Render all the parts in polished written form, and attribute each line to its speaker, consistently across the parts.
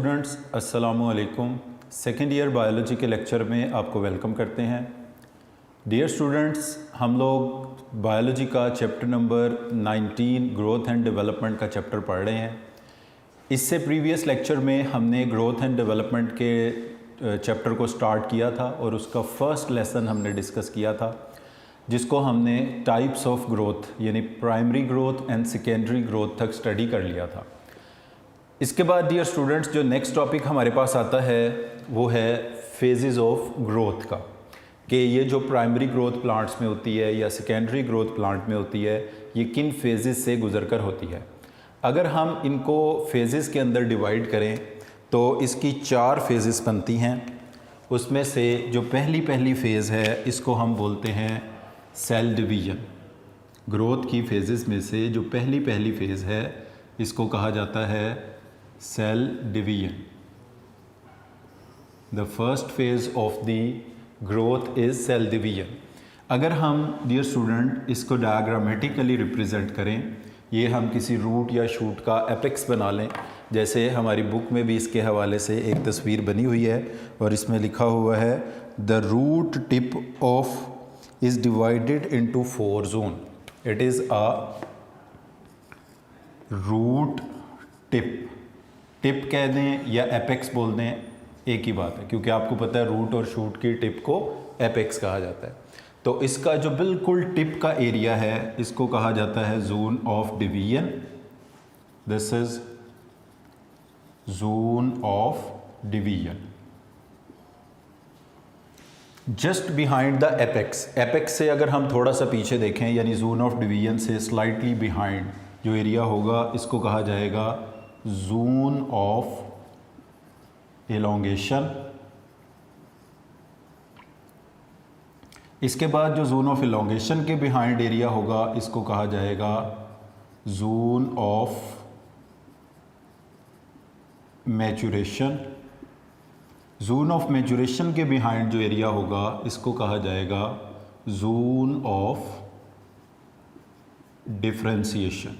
Speaker 1: Students, अस्सलामु अलैकुम। Second year biology के लेक्चर में आपको वेलकम करते हैं। डियर स्टूडेंट्स, हम लोग बायोलॉजी का chapter number 19 growth and development का चैप्टर पढ़ रहे हैं। इससे प्रीवियस लेक्चर में हमने ग्रोथ एंड डेवलपमेंट के चैप्टर को स्टार्ट किया था और उसका फर्स्ट लेसन हमने डिस्कस किया था, जिसको हमने टाइप्स ऑफ ग्रोथ यानी primary growth and secondary growth तक स्टडी कर लिया था। इसके बाद डियर स्टूडेंट्स, जो नेक्स्ट टॉपिक हमारे पास आता है वो है फेजेस ऑफ ग्रोथ का, कि ये जो प्राइमरी ग्रोथ प्लांट्स में होती है या सेकेंडरी ग्रोथ प्लांट में होती है, ये किन फेजेस से गुजरकर होती है। अगर हम इनको फेजेस के अंदर डिवाइड करें तो इसकी 4 फेजेस बनती हैं। उसमें से जो पहली फ़ेज़ है इसको हम बोलते हैं सेल डिवीज़न। ग्रोथ की फेजेस में से जो पहली फ़ेज़ है इसको कहा जाता है cell division. The first phase of the growth is cell division. अगर हम डियर स्टूडेंट इसको डायग्रामेटिकली रिप्रेजेंट करें, ये हम किसी रूट या शूट का एपेक्स बना लें, जैसे हमारी बुक में भी इसके हवाले से एक तस्वीर बनी हुई है और इसमें लिखा हुआ है the root tip of is divided into 4 zone. It is a root tip. Tip कह दें या एपेक्स बोल दें, एक ही बात है, क्योंकि आपको पता है रूट और शूट की टिप को एपेक्स कहा जाता है। तो इसका जो बिल्कुल टिप का एरिया है इसको कहा जाता है zone of division. This is zone of division. Just behind the apex. Apex से अगर हम थोड़ा सा पीछे देखें, यानी जोन ऑफ डिवीजन से स्लाइटली बिहाइंड जो एरिया होगा इसको कहा जाएगा जोन ऑफ एलोंगेशन। इसके बाद जो जोन ऑफ एलोंगेशन के बिहाइंड एरिया होगा इसको कहा जाएगा zone of maturation. Zone of maturation के बिहाइंड जो एरिया होगा इसको कहा जाएगा zone of differentiation.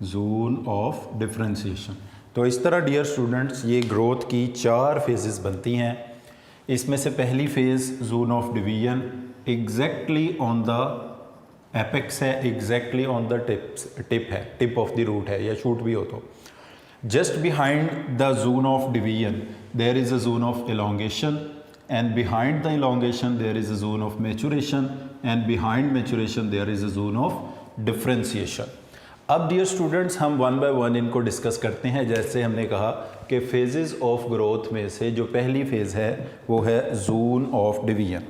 Speaker 1: Zone of differentiation. तो इस तरह डियर स्टूडेंट्स ये ग्रोथ की 4 फेजेस बनती हैं। इसमें से पहली phase zone of division exactly on the apex है, एग्जैक्टली ऑन द टिप है, टिप ऑफ द रूट है या शूट भी हो तो। Just behind the zone of division there is a zone of elongation, and behind the elongation there is a zone of maturation, and behind maturation there is a zone of differentiation. अब dear students हम 1 bye 1 इनको discuss करते हैं। जैसे हमने कहा कि phases of growth में से जो पहली फेज़ है वो है zone of division.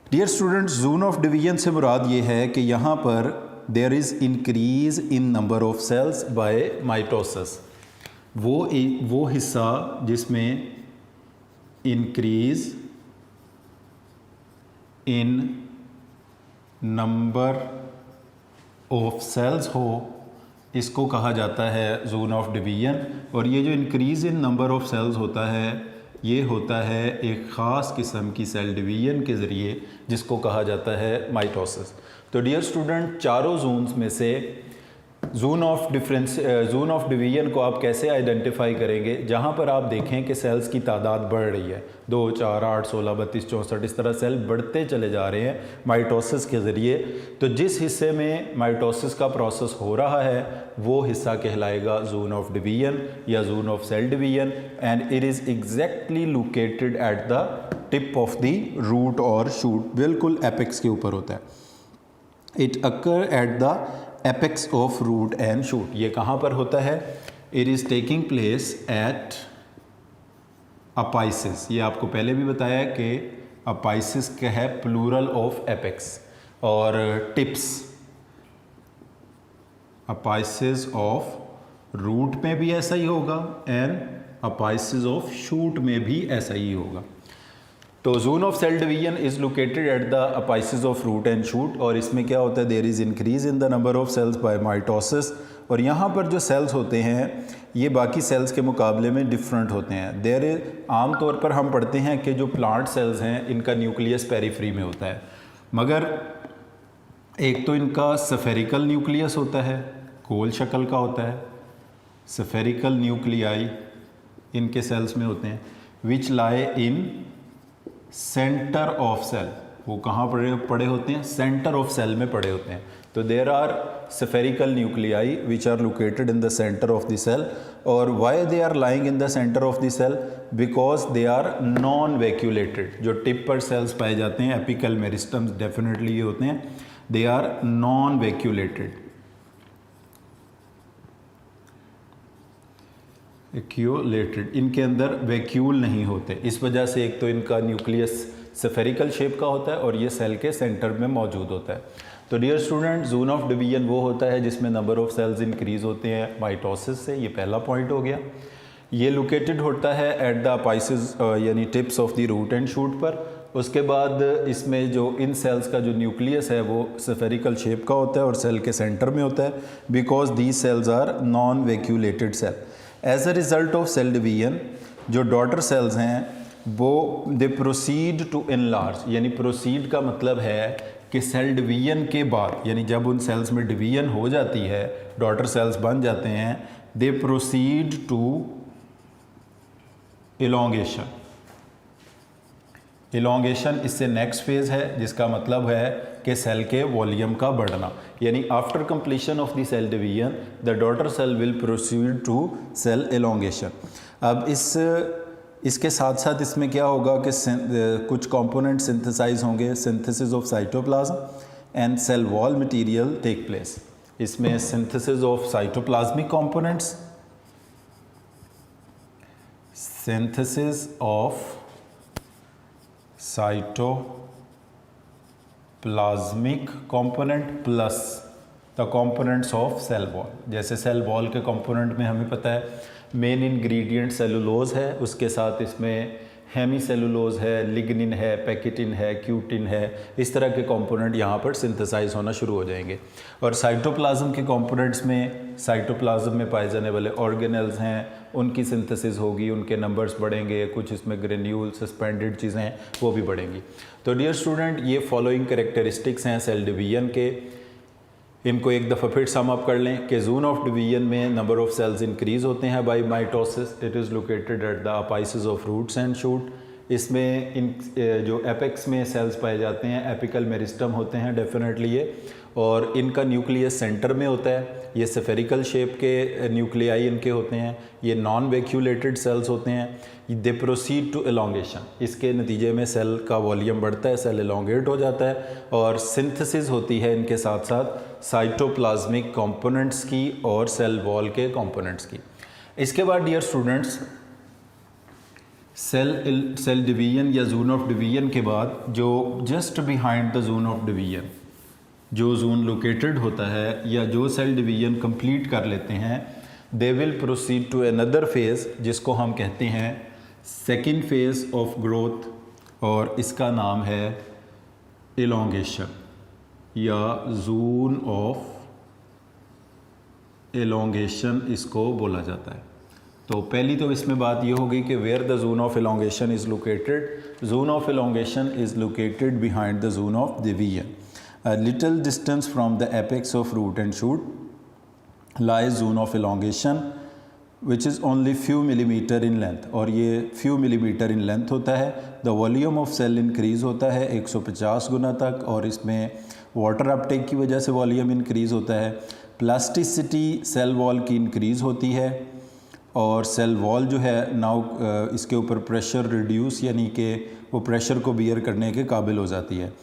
Speaker 1: Dear students, zone of division से मुराद ये है कि यहाँ पर there is increase in number of cells by mitosis. वो हिस्सा जिसमें increase in number of cells हो इसको कहा जाता है जोन ऑफ डिवीजन। और ये जो increase in number of cells होता है ये होता है एक ख़ास किस्म की सेल डिवीजन के ज़रिए, जिसको कहा जाता है माइटोसिस। तो डियर स्टूडेंट, चारों जोन्स में से जोन ऑफ डिवीजन को आप कैसे आइडेंटिफाई करेंगे? जहाँ पर आप देखें कि सेल्स की तादाद बढ़ रही है, 2, 4, 8, 16, 32, 64, इस तरह सेल बढ़ते चले जा रहे हैं माइटोसिस के ज़रिए। तो जिस हिस्से में माइटोसिस का प्रोसेस हो रहा है वो हिस्सा कहलाएगा जोन ऑफ डिवीजन या zone of cell division, and it is exactly located at the tip of the root और शूट, बिल्कुल एपेक्स के ऊपर होता है। It occur at the apex of root and shoot. ये कहाँ पर होता है? It is taking place at apices. ये आपको पहले भी बताया कि अपाइसिस क्या है, प्लूरल ऑफ एपेक्स, और टिप्स। अपाइसिस ऑफ रूट में भी ऐसा ही होगा एंड अपाइसिस ऑफ शूट में भी ऐसा ही होगा। तो zone of cell division is located at the apices of root and shoot, और इसमें क्या होता है, there is increase in the number of cells by mitosis. और यहाँ पर जो सेल्स होते हैं ये बाकी सेल्स के मुकाबले में डिफरेंट होते हैं। देयर इज, आम तौर पर हम पढ़ते हैं कि जो प्लांट सेल्स हैं इनका न्यूक्लियस पेरीफ्री में होता है, मगर एक तो इनका स्फेरिकल न्यूक्लियस होता है गोल शक्ल का होता है, स्फेरिकल न्यूक्लियाई इनके सेल्स में होते हैं, विच लाई इन सेंटर ऑफ सेल, वो कहाँ पड़े होते हैं, सेंटर ऑफ सेल में पड़े होते हैं। तो there are spherical nuclei which are located in the centre of the cell. और why they are lying in the centre of the cell, because they are non vacuolated. जो tip पर cells पाए जाते हैं एपिकल मेरिस्टम्स डेफिनेटली ये होते हैं, they are non vacuolated, vacuolated, इनके अंदर वैक्यूल नहीं होते। इस वजह से एक तो इनका न्यूक्लियस स्फेरिकल शेप का होता है और ये सेल के सेंटर में मौजूद होता है। तो dear student, zone of division वो होता है जिसमें नंबर ऑफ सेल्स इंक्रीज होते हैं माइटोसिस से, ये पहला पॉइंट हो गया। ये लोकेटेड होता है एट द अपाइसिस यानी tips of the root and shoot पर। उसके बाद इसमें जो इन सेल्स का जो न्यूक्लियस है वो स्फेरिकल शेप का होता है और सेल के सेंटर में होता है, because these cells are non vacuolated cell. As a result of cell division जो डॉटर सेल्स हैं वो दे प्रोसीड टू एनलार्ज, यानी प्रोसीड का मतलब है कि सेल डिवीजन के बाद, यानी जब उन सेल्स में डिवीजन हो जाती है, डॉटर सेल्स बन जाते हैं, दे प्रोसीड टू इलोंगेशन। इलोंगेशन इससे नेक्स्ट फेज है, जिसका मतलब है कि सेल के वॉल्यूम का बढ़ना, यानी after completion of the cell division the daughter cell will proceed to cell elongation. अब इसके साथ साथ इसमें क्या होगा कि कुछ कंपोनेंट सिंथेसाइज होंगे, synthesis of cytoplasm and cell wall material take place. इसमें synthesis of cytoplasmic components, synthesis of cytoplasmic component plus the components of cell wall. जैसे सेल वॉल के कंपोनेंट में हमें पता है मेन इंग्रेडिएंट सेलुलोज है, उसके साथ इसमें हेमी सेलुलोज है, लिग्निन है, पैकेटिन है, क्यूटिन है, इस तरह के कंपोनेंट यहाँ पर सिंथेसाइज होना शुरू हो जाएंगे। और साइटोप्लाज्म के कंपोनेंट्स में साइटोप्लाज्म में पाए जाने वाले ऑर्गेनेल्स हैं, उनकी सिंथेसिस होगी, उनके नंबर्स बढ़ेंगे, कुछ इसमें ग्रेन्यूल सस्पेंडेड चीज़ें हैं वो भी बढ़ेंगी। तो डियर स्टूडेंट, ये फॉलोइंग कैरेक्टरिस्टिक्स हैं सेल डिवीजन के। इनको एक दफ़ा फिर सम अप कर लें कि जोन ऑफ डिवीजन में नंबर ऑफ सेल्स इंक्रीज होते हैं by mitosis. It is located at the apices of roots and shoot. इसमें इन जो एपेक्स में सेल्स पाए जाते हैं एपिकल मेरिस्टम होते हैं डेफिनेटली ये, और इनका न्यूक्लियस सेंटर में होता है। ये स्फेरिकल शेप के न्यूक्लियाई इनके होते हैं, ये नॉन वैक्यूलेटेड सेल्स होते हैं। दे प्रोसीड टू एलोंगेशन, इसके नतीजे में सेल का वॉल्यूम बढ़ता है, सेल एलोंगेट हो जाता है और सिंथेसिस होती है इनके साथ साथ साइटोप्लाज्मिक कंपोनेंट्स की और सेल वॉल के कंपोनेंट्स की। इसके बाद डियर स्टूडेंट्स, सेल डिवीजन या जोन ऑफ डिवीजन के बाद जो just behind the zone of division जो जोन लोकेटेड होता है या जो सेल डिवीजन कंप्लीट कर लेते हैं, they will proceed to another phase जिसको हम कहते हैं सेकेंड फेज ऑफ ग्रोथ, और इसका नाम है इलोंगेशन या जोन ऑफ इलोंगेशन इसको बोला जाता है। तो पहली तो इसमें बात ये होगी कि where the zone of elongation is located. Zone of elongation is located behind the zone of division. A little distance from the apex of root and shoot lies zone of elongation which is only few millimeter in length, और ये few millimeter in length होता है। The volume of cell increase होता है 150 गुना तक, और इसमें वाटर अपटेक की वजह से वॉल्यूम इंक्रीज़ होता है। प्लास्टिसिटी सेल वॉल की इंक्रीज़ होती है और सेल वॉल जो है नाउ इसके ऊपर प्रेशर रिड्यूस यानी कि वो प्रेशर को बियर करने के काबिल हो जाती है।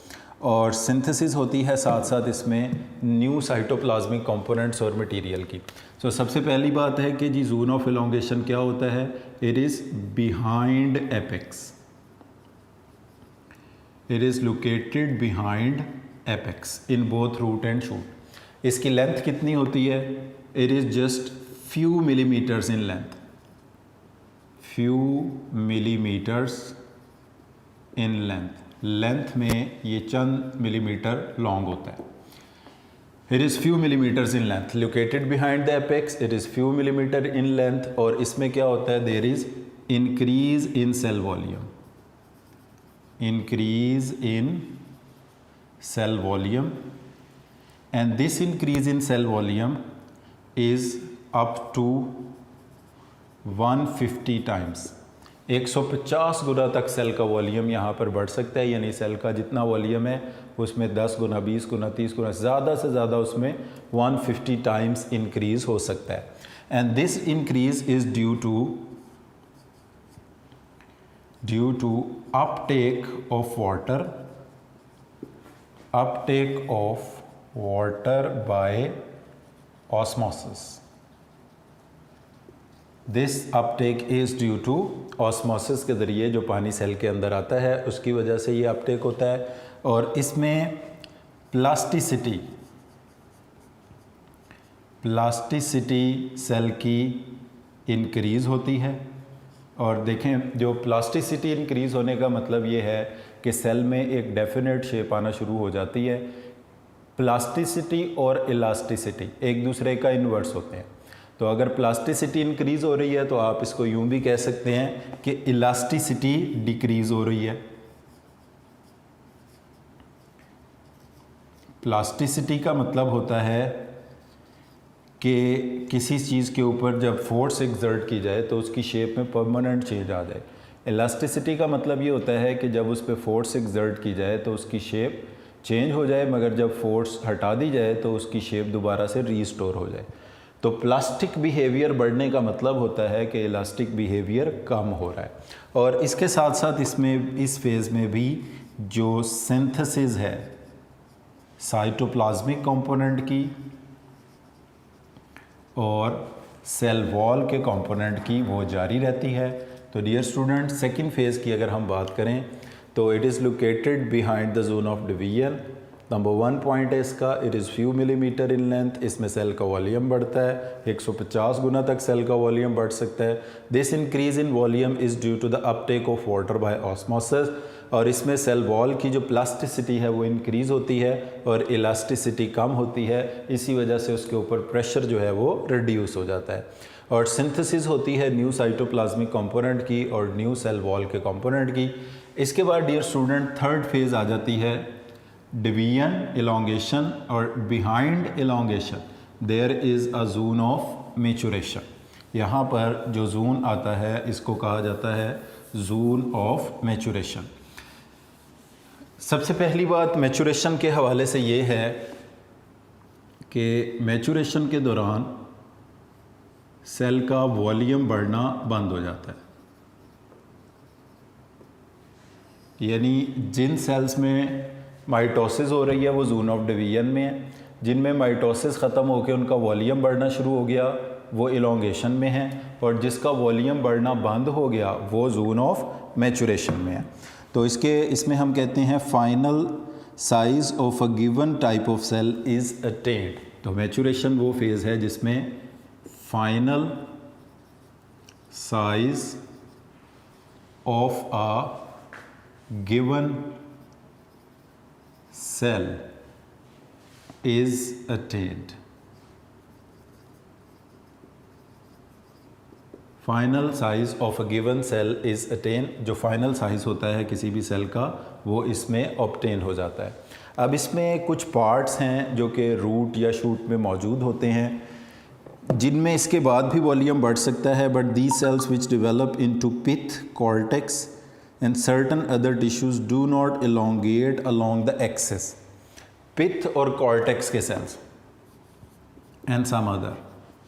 Speaker 1: और सिंथेसिस होती है साथ साथ इसमें न्यू साइटोप्लाज्मिक कंपोनेंट्स और मटेरियल की। तो सबसे पहली बात है कि जी जोन ऑफ इलोंगेशन क्या होता है, it is behind apex, it is located behind apex in both root and shoot. इसकी लेंथ कितनी होती है, it is just few millimetres in length, few millimetres in length में ये चंद मिलीमीटर लॉन्ग होता है। It is few millimetres in length, located behind the apex, it is few millimetre in length. और इसमें क्या होता है, there is increase in cell volume, increase in cell volume, and this increase in cell volume is up to 150 times. 150 गुना तक cell का volume यहाँ पर बढ़ सकता है, यानी सेल का जितना वॉल्यूम है उसमें 10 गुना, 20 गुना, 30 गुना, ज़्यादा से ज़्यादा उसमें 150 टाइम्स इंक्रीज़ हो सकता है। And this increase is due to uptake of water by osmosis. This uptake is due to osmosis के ज़रिए जो पानी सेल के अंदर आता है उसकी वजह से ये अपटेक होता है। और इसमें प्लास्टिसिटी सेल की इंक्रीज़ होती है। और देखें, जो प्लास्टिसिटी इंक्रीज़ होने का मतलब ये है कि सेल में एक डेफिनेट शेप आना शुरू हो जाती है। प्लास्टिसिटी और इलास्टिसिटी एक दूसरे का इन्वर्स होते हैं। तो अगर प्लास्टिसिटी इंक्रीज़ हो रही है तो आप इसको यूं भी कह सकते हैं कि इलास्टिसिटी डिक्रीज़ हो रही है। प्लास्टिसिटी का मतलब होता है कि किसी चीज़ के ऊपर जब फोर्स एक्सर्ट की जाए तो उसकी शेप में परमानेंट चेंज आ जाए। इलास्टिसिटी का मतलब ये होता है कि जब उस पर फोर्स एक्सर्ट की जाए तो उसकी शेप चेंज हो जाए, मगर जब फोर्स हटा दी जाए तो उसकी शेप दोबारा से रीस्टोर हो जाए। तो प्लास्टिक बिहेवियर बढ़ने का मतलब होता है कि इलास्टिक बिहेवियर कम हो रहा है। और इसके साथ साथ इसमें इस फेज़ में भी जो सिंथेसिस है साइटोप्लाज्मिक कंपोनेंट की और सेल वॉल के कंपोनेंट की वो जारी रहती है। तो डियर स्टूडेंट, सेकंड फेज़ की अगर हम बात करें तो it is located behind the zone of division. Number 1 point है इसका, it is few millimetre in length. इसमें सेल का वॉल्यूम बढ़ता है, 150 गुना तक सेल का वॉल्यूम बढ़ सकता है। This increase in volume is due to the uptake of water by osmosis. और इसमें सेल वॉल की जो प्लास्टिसिटी है वो इंक्रीज़ होती है और इलास्टिसिटी कम होती है। इसी वजह से उसके ऊपर प्रेशर जो है वो रिड्यूस हो जाता है। और सिंथेसिस होती है न्यू साइटोप्लाज्मिक कंपोनेंट की और न्यू सेल वॉल के कंपोनेंट की। इसके बाद डियर स्टूडेंट थर्ड फेज़ आ जाती है डिवीजन, इलोंगेशन। और behind elongation there is a zone of maturation. यहाँ पर जो जोन आता है इसको कहा जाता है जोन ऑफ मैच्योरेशन। सबसे पहली बात मैच्योरेशन के हवाले से ये है कि मैच्योरेशन के दौरान सेल का वॉल्यूम बढ़ना बंद हो जाता है। यानी जिन सेल्स में माइटोसिस हो रही है वो जोन ऑफ डिवीजन में है, जिनमें माइटोसिस ख़त्म होकर उनका वॉल्यूम बढ़ना शुरू हो गया वो इलोंगेशन में है, और जिसका वॉल्यूम बढ़ना बंद हो गया वो जोन ऑफ मैच्योरेशन में है। तो इसमें हम कहते हैं final size of a given type of cell is attained. तो मैच्योरेशन वो फेज़ है जिसमें final size of a given cell is attained. Final size of a given cell is attain. जो फाइनल साइज़ होता है किसी भी सेल का वो इसमें ऑब्टेन हो जाता है। अब इसमें कुछ पार्ट्स हैं जो कि रूट या शूट में मौजूद होते हैं जिनमें इसके बाद भी वॉल्यूम बढ़ सकता है, but these cells which develop into pith, cortex and certain other tissues do not elongate along the axis. Pith और कॉर्टेक्स के cells and some other,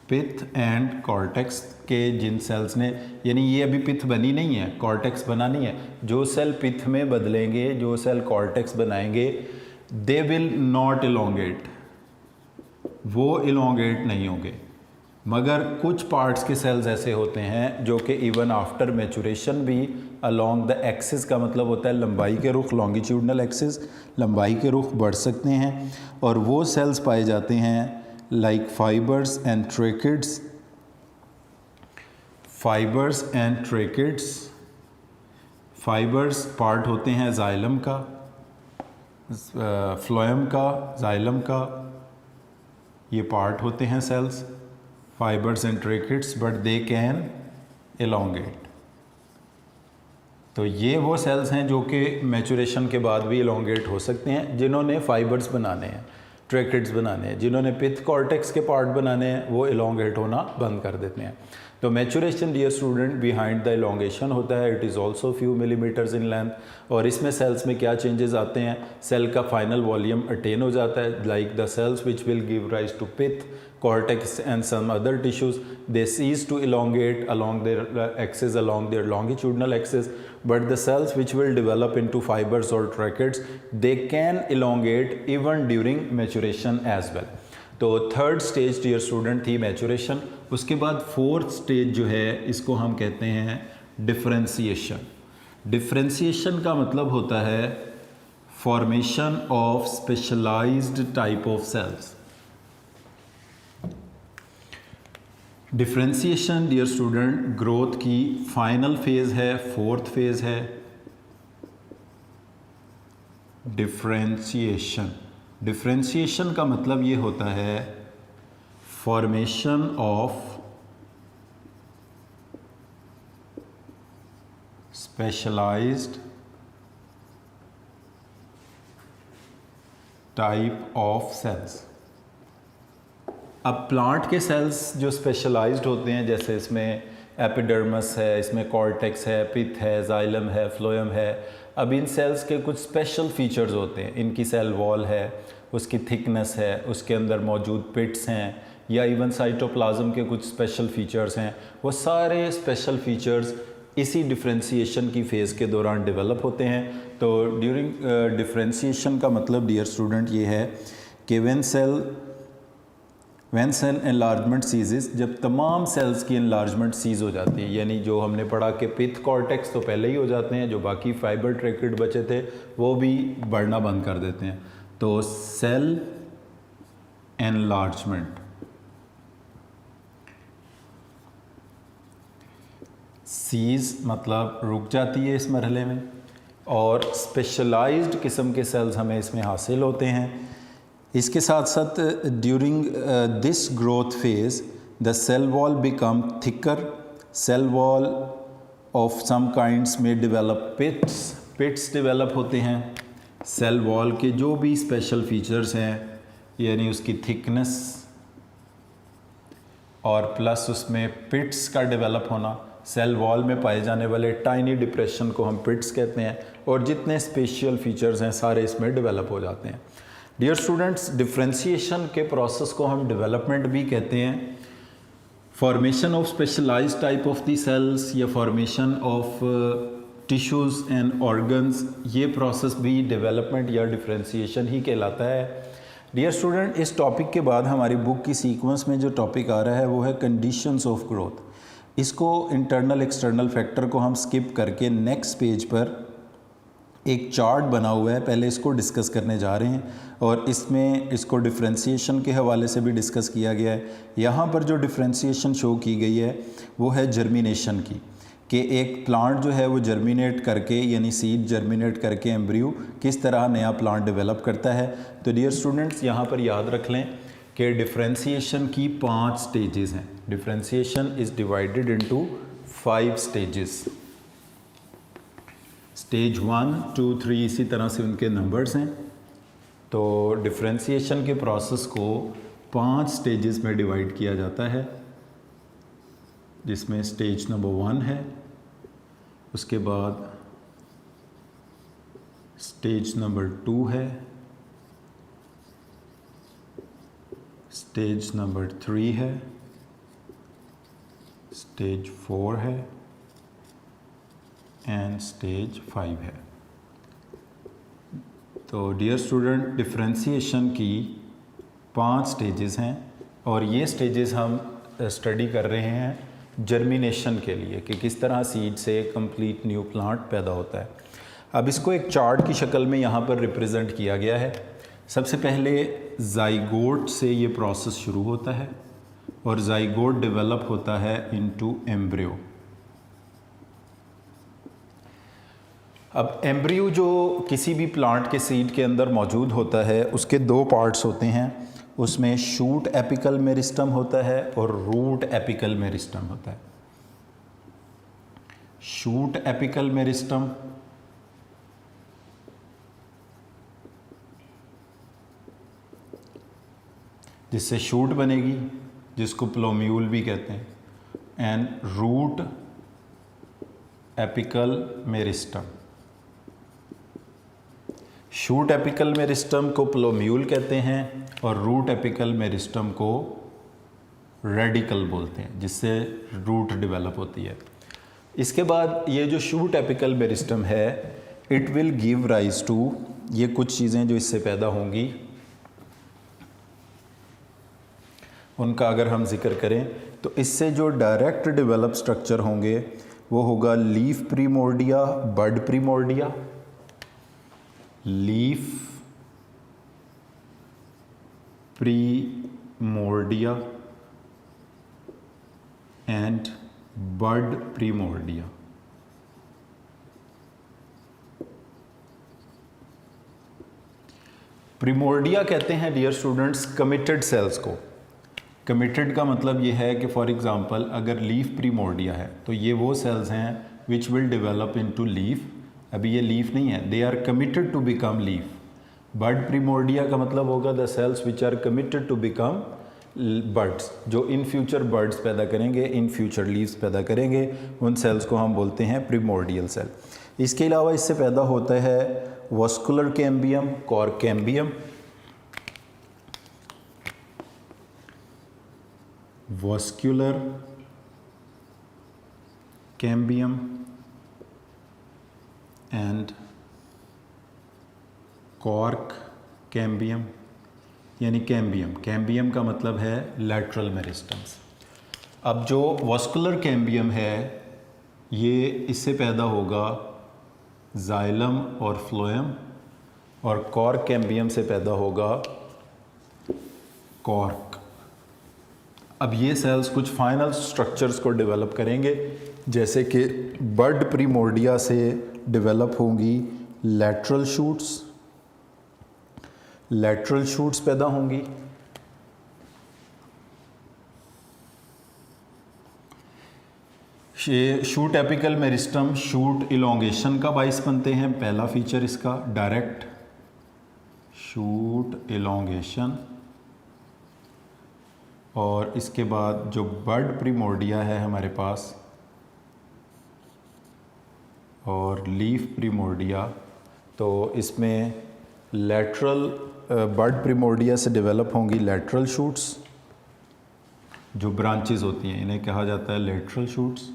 Speaker 1: pith and cortex के जिन सेल्स ने, यानी ये अभी पिथ बनी नहीं है, कॉर्टेक्स बना नहीं है, जो सेल पिथ में बदलेंगे, जो सेल कॉर्टेक्स बनाएंगे, दे विल नॉट इलोंगेट, वो इलोंगेट नहीं होंगे। मगर कुछ पार्ट्स के सेल्स ऐसे होते हैं जो कि इवन आफ्टर मैच्योरेशन भी अलोंग द एक्सिस, का मतलब होता है लंबाई के रुख, लॉन्गिट्यूडनल एक्सिस, लंबाई के रुख बढ़ सकते हैं। और वो सेल्स पाए जाते हैं like fibres and tracheids. Fibres and tracheids, fibres part होते हैं जाइलम का, फ्लोएम का, जाइलम का, ये पार्ट होते हैं cells, fibres and tracheids, but they can elongate. तो ये वो सेल्स हैं जो कि मैच्योरेशन के बाद भी एलोंगेट हो सकते हैं जिन्होंने फाइबर्स बनाने हैं। ट्रैकेट्स बनाने हैं, जिन्होंने पिथ कॉर्टेक्स के पार्ट बनाने हैं वो इलोंगेट होना बंद कर देते हैं। तो maturation dear student behind the elongation होता है, it is also few millimetres in length. और इसमें सेल्स में क्या चेंजेस आते हैं, सेल का फाइनल वॉल्यूम अटेन हो जाता है, like the cells which will give rise to pith cortex and some other tissues, they cease to elongate along their axis, along their longitudinal axis, but the cells which will develop into fibers or tracheids, they can elongate even during maturation as well. तो third stage dear student थी maturation. उसके बाद fourth stage जो है इसको हम कहते हैं डिफरेंशिएशन। डिफरेंशिएशन का मतलब होता है formation of specialised type of cells. Differentiation dear student growth की फाइनल फेज है, फोर्थ फेज है डिफरेंशिएशन। डिफरेंशिएशन का मतलब ये होता है formation of specialised type of cells. अब प्लांट के सेल्स जो स्पेशलाइज्ड होते हैं, जैसे इसमें एपिडर्मस है, इसमें कॉर्टेक्स है, पिथ है, जाइलम है, फ्लोएम है। अब इन सेल्स के कुछ स्पेशल फीचर्स होते हैं, इनकी सेल वॉल है, उसकी थिकनेस है, उसके अंदर मौजूद पिट्स हैं, या इवन साइटोप्लाज्म के कुछ स्पेशल फीचर्स हैं। वो सारे स्पेशल फीचर्स इसी डिफरेंशिएशन की फ़ेज़ के दौरान डेवलप होते हैं। तो ड्यूरिंग डिफरेंशिएशन का मतलब डियर स्टूडेंट ये है कि व्हेन सेल एनलार्जमेंट सीजेस, जब तमाम सेल्स की एनलार्जमेंट सीज हो जाती है, यानी जो हमने पढ़ा कि पिथ कॉर्टेक्स तो पहले ही हो जाते हैं, जो बाकी फाइबर ट्रैकेट बचे थे वो भी बढ़ना बंद कर देते हैं। तो सेल एनलार्जमेंट सीज मतलब रुक जाती है इस मरहले में, और स्पेशलाइज्ड किस्म के सेल्स हमें इसमें हासिल होते हैं। इसके साथ साथ during this growth phase the cell wall become thicker, cell wall of some kinds में डेवलप पिट्स डेवलप होते हैं। सेल वॉल के जो भी स्पेशल फीचर्स हैं, यानी उसकी थिकनेस और प्लस उसमें पिट्स का डेवलप होना, सेल वॉल में पाए जाने वाले टाइनी डिप्रेशन को हम पिट्स कहते हैं, और जितने स्पेशल फीचर्स हैं सारे इसमें डेवलप हो जाते हैं। डियर स्टूडेंट्स, डिफरेंशिएशन के प्रोसेस को हम डेवलपमेंट भी कहते हैं। Formation of specialised type of the cells या formation of tissues and organs, ये प्रोसेस भी डेवलपमेंट या डिफरेंशिएशन ही कहलाता है। डियर स्टूडेंट, इस टॉपिक के बाद हमारी बुक की सीक्वेंस में जो टॉपिक आ रहा है वो है कंडीशंस ऑफ ग्रोथ। इसको इंटरनल एक्सटर्नल फैक्टर को हम स्किप करके नेक्स्ट पेज पर एक चार्ट बना हुआ है, पहले इसको डिस्कस करने जा रहे हैं, और इसमें इसको डिफरेंशिएशन के हवाले से भी डिस्कस किया गया है। यहाँ पर जो डिफरेंशिएशन शो की गई है वो है जर्मिनेशन की, कि एक प्लांट जो है वो जर्मिनेट करके, यानी सीड जर्मिनेट करके एम्ब्रियो किस तरह नया प्लांट डेवलप करता है। तो डियर स्टूडेंट्स, यहाँ पर याद रख लें कि डिफरेंशिएशन की 5 स्टेजेस हैं। Differentiation is divided into 5 stages. Stage 1, 2, 3 इसी तरह से उनके नंबर्स हैं। तो डिफरेंशिएशन के प्रोसेस को 5 स्टेजेस में डिवाइड किया जाता है, जिसमें स्टेज नंबर 1 है, उसके बाद स्टेज नंबर 2 है, स्टेज नंबर 3 है, स्टेज 4 है एंड स्टेज 5 है। तो डियर स्टूडेंट, डिफरेंशिएशन की 5 स्टेजेस हैं, और ये स्टेजेस हम स्टडी कर रहे हैं जर्मिनेशन के लिए, कि किस तरह सीड से कंप्लीट न्यू प्लांट पैदा होता है। अब इसको एक चार्ट की शक्ल में यहाँ पर रिप्रेजेंट किया गया है। सबसे पहले जाइगोट से ये प्रोसेस शुरू होता है, और जाइगोट डेवलप होता है इनटू एम्ब्रियो। अब एम्ब्रियो जो किसी भी प्लांट के सीड के अंदर मौजूद होता है, उसके 2 पार्ट्स होते हैं। उसमें शूट एपिकल मेरिस्टम होता है और रूट एपिकल मेरिस्टम होता है। शूट एपिकल मेरिस्टम जिससे शूट बनेगी, जिसको प्लोम्यूल भी कहते हैं, and root apical meristem. Shoot apical meristem को प्लोम्यूल कहते हैं और रूट एपिकल मेरिस्टम को रेडिकल बोलते हैं, जिससे रूट डेवलप होती है। इसके बाद ये जो शूट एपिकल मेरिस्टम है, it will give rise to, ये कुछ चीज़ें जो इससे पैदा होंगी उनका अगर हम जिक्र करें तो इससे जो डायरेक्ट डेवलप स्ट्रक्चर होंगे वो होगा leaf primordia, bud primordia, leaf primordia and bud primordia. Primordia कहते हैं डियर स्टूडेंट्स कमिटेड सेल्स को। कमिटेड का मतलब ये है कि फॉर एग्जांपल अगर लीफ प्रीमोर्डिया है तो ये वो सेल्स हैं which will develop into leaf. अभी ये लीफ नहीं है, they are committed to become leaf. Bud primordia का मतलब होगा the cells which are committed to become birds, जो इन फ्यूचर बर्ड्स पैदा करेंगे, इन फ्यूचर लीव्स पैदा करेंगे, उन सेल्स को हम बोलते हैं प्रीमोर्डियल सेल। इसके अलावा इससे पैदा होता है vascular cambium, cork cambium, vascular cambium and cork cambium, यानी कैम्बियम। कैम्बियम का मतलब है लैटरल मेरिस्टम्स। अब जो वॉस्कुलर कैम्बियम है ये इससे पैदा होगा जाइलम और फ्लोएम, और कॉर्क कैम्बियम से पैदा होगा कॉर्क। अब ये सेल्स कुछ फाइनल स्ट्रक्चर्स को डेवलप करेंगे, जैसे कि बड प्रीमोर्डिया से डेवलप होंगी लैटरल शूट्स, लैटरल शूट्स पैदा होंगी। Shoot apical meristem shoot elongation का बाइस बनते हैं, पहला फीचर इसका डायरेक्ट शूट इलोंगेशन। और इसके बाद जो बड प्रीमोर्डिया है हमारे पास और लीफ प्रीमोर्डिया, तो इसमें लैटरल बड प्रीमोर्डिया से डेवलप होंगी लैटरल शूट्स, जो ब्रांचेस होती हैं इन्हें कहा जाता है लैटरल शूट्स।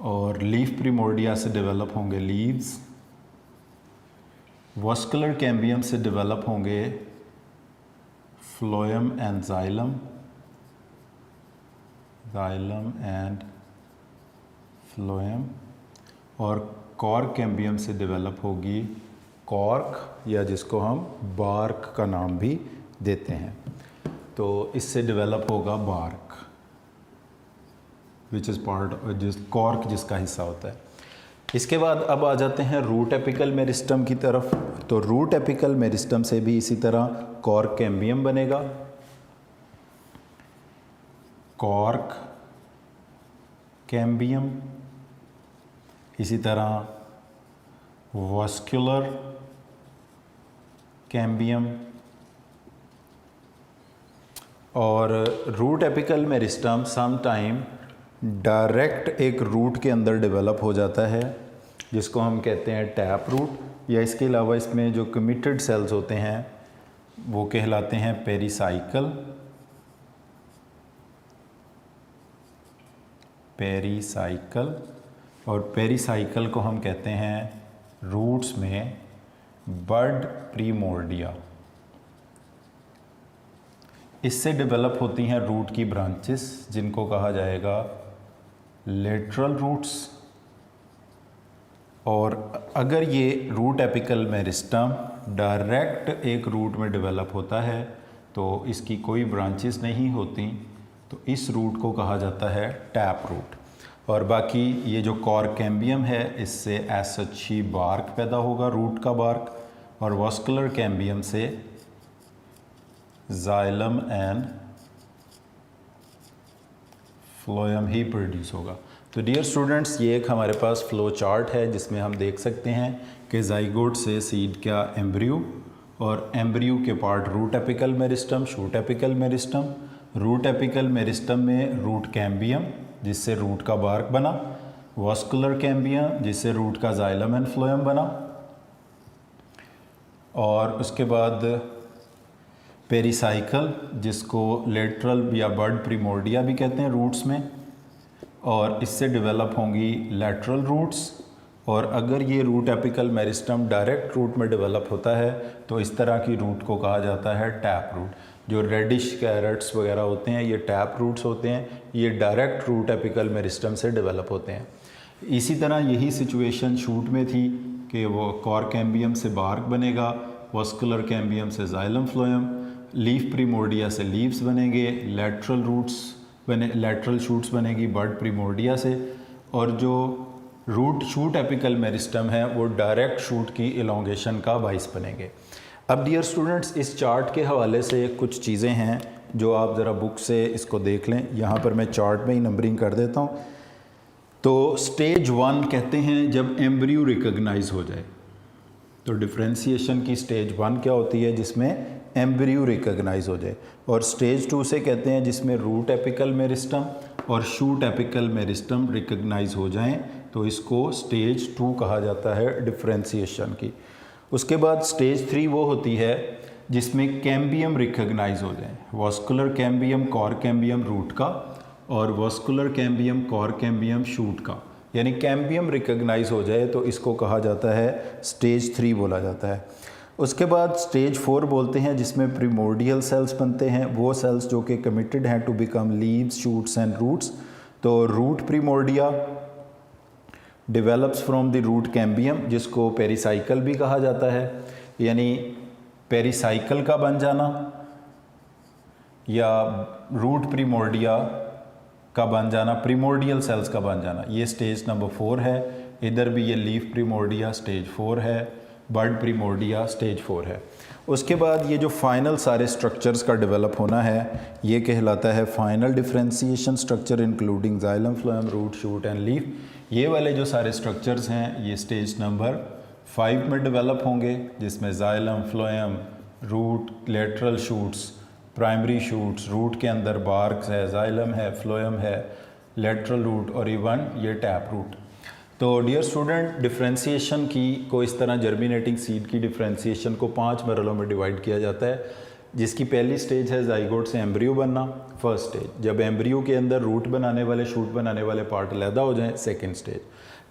Speaker 1: और लीफ प्रीमोर्डिया से डेवलप होंगे लीव्स। वॉस्कुलर कैम्बियम से डेवलप होंगे phloem and xylem, xylem and phloem. और कॉर्क कैम्बियम से डेवलप होगी कॉर्क, या जिसको हम बार्क का नाम भी देते हैं। तो इससे डेवलप होगा बार्क, विच इज़ पार्ट, जिस कॉर्क जिसका हिस्सा होता है। इसके बाद अब आ जाते हैं रूट एपिकल मेरिस्टम की तरफ। तो रूट एपिकल मेरिस्टम से भी इसी तरह कॉर्क कैम्बियम बनेगा, कॉर्क कैम्बियम। इसी तरह वॉस्कुलर कैम्बियम। और root apical meristem some time direct एक रूट के अंदर डेवलप हो जाता है, जिसको हम कहते हैं टैप रूट, या इसके अलावा इसमें जो कमिटेड सेल्स होते हैं वो कहलाते हैं पेरिसाइकल, पेरिसाइकल। और पेरिसाइकल को हम कहते हैं रूट्स में बड प्रीमोर्डिया। इससे डेवलप होती हैं रूट की ब्रांचेस, जिनको कहा जाएगा लेटरल रूट्स। और अगर ये रूट एपिकल मेरिस्टम डायरेक्ट एक रूट में डेवलप होता है तो इसकी कोई ब्रांचेस नहीं होती, तो इस रूट को कहा जाता है टैप रूट। और बाकी ये जो कॉर्क कैम्बियम है इससे एज अच्छी बार्क पैदा होगा, रूट का बार्क। और वॉस्कुलर कैम्बियम से xylem and phloem he produce होगा। तो डियर स्टूडेंट्स, ये एक हमारे पास फ्लो चार्ट है जिसमें हम देख सकते हैं कि जाइगोट से सीड का एम्ब्रियो और एम्ब्रियो के part root apical meristem, shoot apical meristem. Root apical meristem में रूट कैम्बियम जिससे रूट का बार्क बना, वास्कुलर कैम्बियम जिससे रूट का जाइलम एंड फ्लोएम बना, और उसके बाद पेरिसाइकल जिसको लेटरल या बर्ड प्रीमोर्डिया भी कहते हैं रूट्स में, और इससे डेवलप होंगी लेटरल रूट्स। और अगर ये root apical meristem direct root में डेवलप होता है तो इस तरह की रूट को कहा जाता है टैप रूट। जो रेडिश कैरेट्स वगैरह होते हैं ये टैप रूट्स होते हैं, ये डायरेक्ट रूट एपिकल मेरिस्टम से डेवलप होते हैं। इसी तरह यही सिचुएशन शूट में थी कि वो कॉर कैम्बियम से बार्क बनेगा, वास्कुलर कैम्बियम से जाइलम फ्लोएम, लीफ प्रीमोर्डिया से लीव्स बनेंगे, लेटरल रूट्स लेटरल शूट्स बनेगी बर्ड प्रीमोर्डिया से, और जो रूट शूट एपिकल मेरिस्टम है वो डायरेक्ट शूट की इलोंगेशन का बाइस बनेंगे। अब डियर स्टूडेंट्स, इस चार्ट के हवाले से कुछ चीज़ें हैं जो आप ज़रा बुक से इसको देख लें। यहाँ पर मैं चार्ट में ही नंबरिंग कर देता हूँ। तो स्टेज 1 कहते हैं जब एम्ब्रियो रिकॉग्नाइज हो जाए, तो डिफ्रेंशिएशन की स्टेज 1 क्या होती है जिसमें एम्ब्रियो रिकॉग्नाइज हो जाए, और स्टेज 2 से कहते हैं जिसमें रूट एपिकल मेरिस्टम और शूट एपिकल मेरिस्टम रिकॉग्नाइज हो जाएं, तो इसको स्टेज 2 कहा जाता है डिफ्रेंशिएशन की। उसके बाद स्टेज 3 वो होती है जिसमें कैम्बियम रिकॉग्नाइज हो जाए, vascular cambium cork cambium root का और vascular cambium cork cambium shoot का, यानी कैम्बियम रिकॉग्नाइज हो जाए तो इसको कहा जाता है स्टेज 3 बोला जाता है। उसके बाद स्टेज 4 बोलते हैं जिसमें प्रीमोर्डियल सेल्स बनते हैं, वो सेल्स जो कि कमिटेड हैं to become leaves shoots and roots. तो root primordia develops from the root cambium जिसको पेरिसाइकल भी कहा जाता है, यानी पेरिसाइकल का बन जाना या रूट प्रीमोर्डिया का बन जाना, प्रीमोर्डियल सेल्स का बन जाना, ये स्टेज नंबर 4 है। इधर भी ये लीफ प्रीमोर्डिया स्टेज 4 है, बर्ड प्रीमोर्डिया स्टेज 4 है। उसके बाद ये जो फाइनल सारे स्ट्रक्चर्स का डेवलप होना है ये कहलाता है final differentiation structure including xylem phloem root shoot and leaf. ये वाले जो सारे स्ट्रक्चर्स हैं ये स्टेज नंबर 5 में डेवलप होंगे, जिसमें xylem phloem root lateral shoots primary shoots, root के अंदर बार्क्स है, जाइलम है, फ्लोएम है, लेटरल रूट और इवन ये टैप रूट। तो डियर स्टूडेंट, डिफरेंशिएशन को इस तरह जर्मिनेटिंग सीड की डिफरेंशिएशन को 5 मरलों में डिवाइड किया जाता है, जिसकी पहली स्टेज है जाइगोट से एम्ब्रियो बनना, फर्स्ट स्टेज। जब एम्ब्रियो के अंदर रूट बनाने वाले शूट बनाने वाले पार्ट अलहदा हो जाएं, सेकंड स्टेज।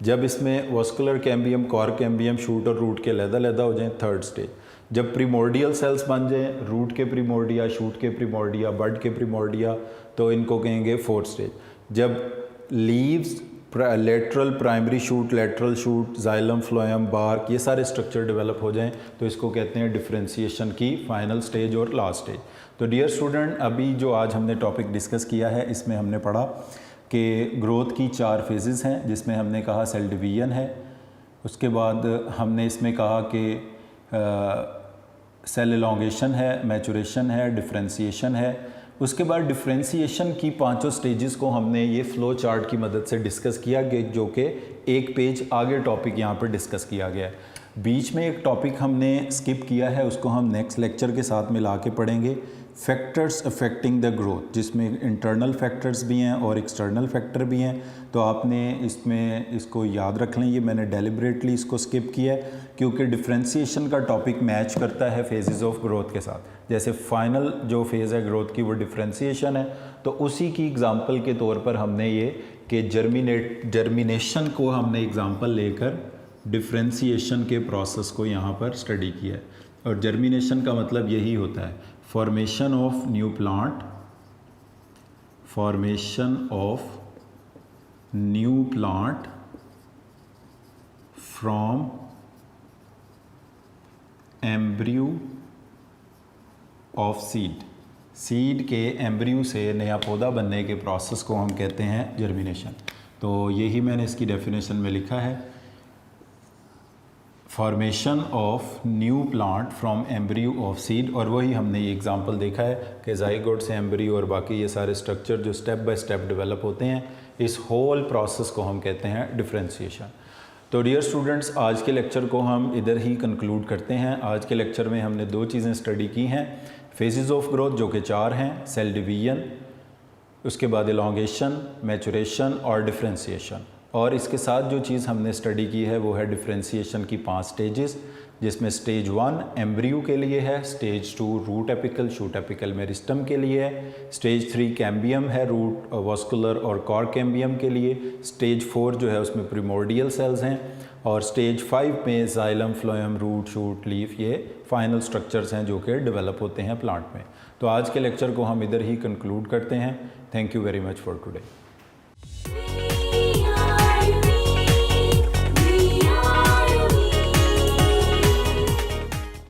Speaker 1: जब इसमें vascular cambium cork cambium shoot और रूट के अलहदा हो जाएं, थर्ड स्टेज। जब प्रीमोर्डियल सेल्स बन जाएं, रूट के प्रीमोर्डिया, शूट के प्रीमोर्डिया, बड के प्रीमोर्डिया, तो इनको कहेंगे फोर्थ स्टेज। जब leaves lateral primary shoot, lateral shoot, xylem phloem, bark, ये सारे स्ट्रक्चर डेवलप हो जाएं तो इसको कहते हैं डिफरेंशिएशन की फाइनल स्टेज और लास्ट स्टेज। तो डियर स्टूडेंट, अभी जो आज हमने टॉपिक डिस्कस किया है इसमें हमने पढ़ा कि ग्रोथ की 4 फेजेस हैं, जिसमें हमने कहा सेल डिवीजन है, उसके बाद हमने इसमें कहा कि सेल एलोंगेशन है, मैचुरेशन है, डिफरेंशिएशन है। उसके बाद डिफरेंशिएशन की 5 स्टेजेस को हमने ये फ्लो चार्ट की मदद से डिस्कस किया गया, जो कि एक पेज आगे टॉपिक यहाँ पर डिस्कस किया गया है। बीच में एक टॉपिक हमने स्किप किया है, उसको हम नेक्स्ट लेक्चर के साथ मिला के पढ़ेंगे, फैक्टर्स अफेक्टिंग द ग्रोथ, जिसमें इंटरनल फैक्टर्स भी हैं और एक्सटर्नल फैक्टर भी हैं। तो आपने इसको याद रख लें, ये मैंने डेलिबरेटली इसको स्किप किया है क्योंकि डिफरेंशिएशन का टॉपिक मैच करता है फेजेस ऑफ ग्रोथ के साथ। जैसे फाइनल जो फेज़ है ग्रोथ की वो डिफरेंशिएशन है, तो उसी की एग्जांपल के तौर पर हमने ये कि जर्मिनेशन को हमने एग्जांपल लेकर डिफरेंशिएशन के प्रोसेस को यहाँ पर स्टडी किया है। और जर्मिनेशन का मतलब यही होता है formation of new plant, formation of new plant from embryo of seed के एम्ब्रियो से नया पौधा बनने के प्रोसेस को हम कहते हैं जर्मिनेशन। तो यही मैंने इसकी डेफिनेशन में लिखा है, formation of new plant from embryo of seed. और वही हमने ये एग्जांपल देखा है कि जाइगोट से एम्ब्रियो और बाकी ये सारे स्ट्रक्चर जो स्टेप बाय स्टेप डेवलप होते हैं, इस होल प्रोसेस को हम कहते हैं डिफरेंशिएशन। तो डियर स्टूडेंट्स, आज के लेक्चर को हम इधर ही कंक्लूड करते हैं। आज के लेक्चर में हमने 2 चीज़ें स्टडी की हैं, फेजेस ऑफ ग्रोथ जो कि 4 हैं, सेल डिवीजन, उसके बाद एलोंगेशन, मैचुरेशन और डिफ्रेंशिएशन। और इसके साथ जो चीज़ हमने स्टडी की है वो है डिफ्रेंशिएशन की 5 स्टेजेस, जिसमें स्टेज 1 एम्ब्रियो के लिए है, stage 2 root apical shoot apical meristem के लिए है, स्टेज 3 कैम्बियम है रूट वास्कुलर और कॉर कैम्बियम के लिए, स्टेज 4 जो है उसमें प्रिमोर्डियल सेल्स हैं, और स्टेज 5 में xylem, phloem, root, shoot, leaf, ये फाइनल स्ट्रक्चर्स हैं जो कि डेवलप होते हैं प्लांट में। तो आज के लेक्चर को हम इधर ही कंक्लूड करते हैं। Thank you very much for today.